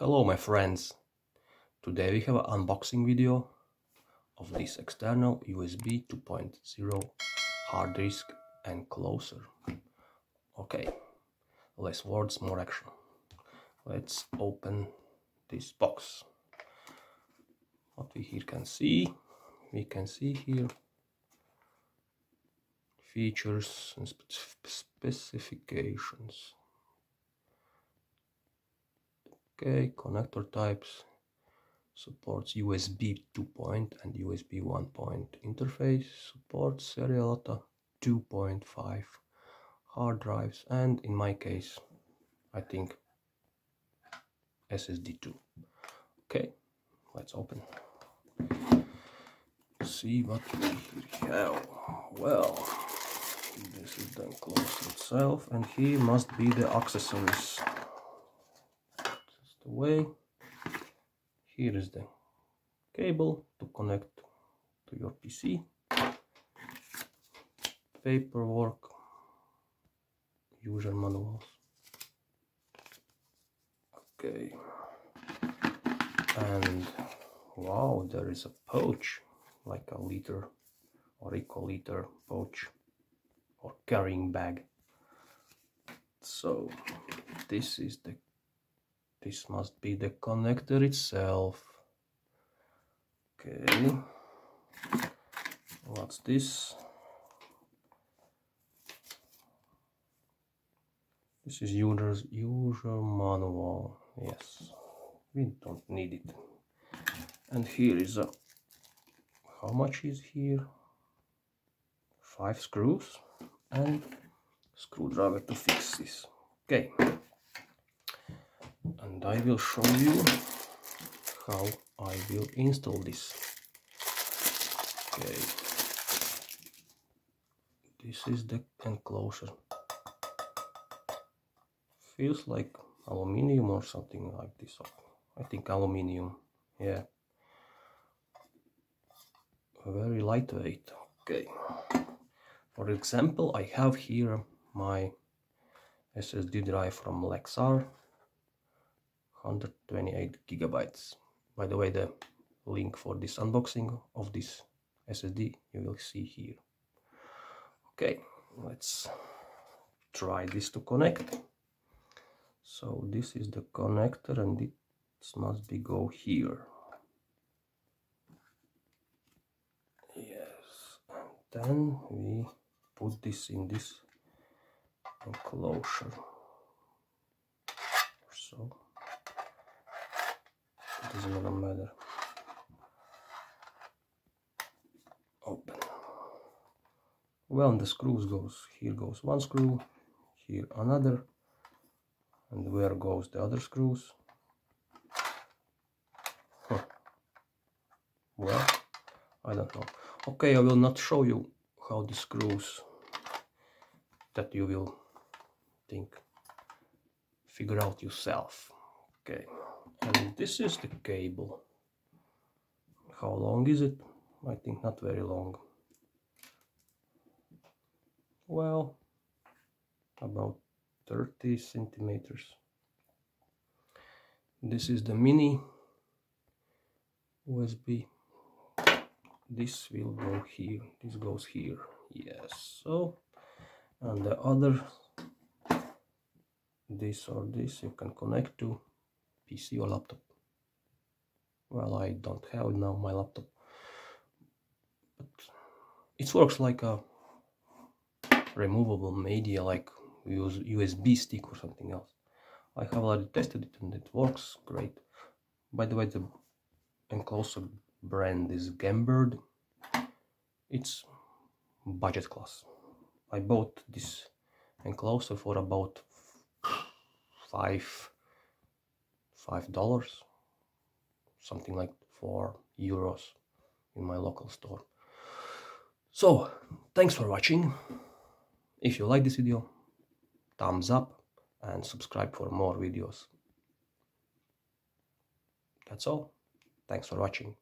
Hello my friends, today we have an unboxing video of this external USB 2.0 hard disk enclosure. Okay, less words, more action. Let's open this box. What we here can see, we can see here features and specifications. Okay, connector types, supports USB 2.0 and USB 1.0 interface, supports serial SATA 2.5 hard drives, and in my case I think SSD 2. Okay, let's open. See what we have. Well, this is the enclosure itself, and here must be the accessories. That's the way. Here is the cable to connect to your PC, paperwork, user manuals. Okay, and wow, there is a pouch, like a liter or equal liter pouch or carrying bag. So this must be the connector itself. Okay, what's this? This is user manual. Yes, we don't need it. And here is a, how much is here? 5 screws and screwdriver to fix this. Okay, and I will show you how I will install this. Okay, this is the enclosure. Feels like aluminium or something like this. I think aluminium, yeah. Very lightweight. Okay, for example, I have here my SSD drive from Lexar, 128 gigabytes. By the way, the link for this unboxing of this SSD you will see here. Okay, let's try this to connect. So this is the connector, and it must be go here. Yes, and then we put this in this enclosure. So it doesn't even matter. Open. Well, and the screws goes, here goes one screw, here another, and where goes the other screws? Well, I don't know. Okay, I will not show you how the screws, that you will figure out yourself. Okay, and this is the cable. How long is it? I think not very long. Well, about 30 centimeters. This is the mini USB. This will go here, this goes here. Yes, so, and the other, this or this, you can connect to PC or laptop. Well, I don't have now my laptop, but it works like a removable media, like use USB stick or something else. I have already tested it and it works great. By the way, the enclosure brand is Gembird. It's budget class. I bought this enclosure for about $5, something like €4 in my local store. So thanks for watching. If you like this video, thumbs up and subscribe for more videos. That's all. Thanks for watching.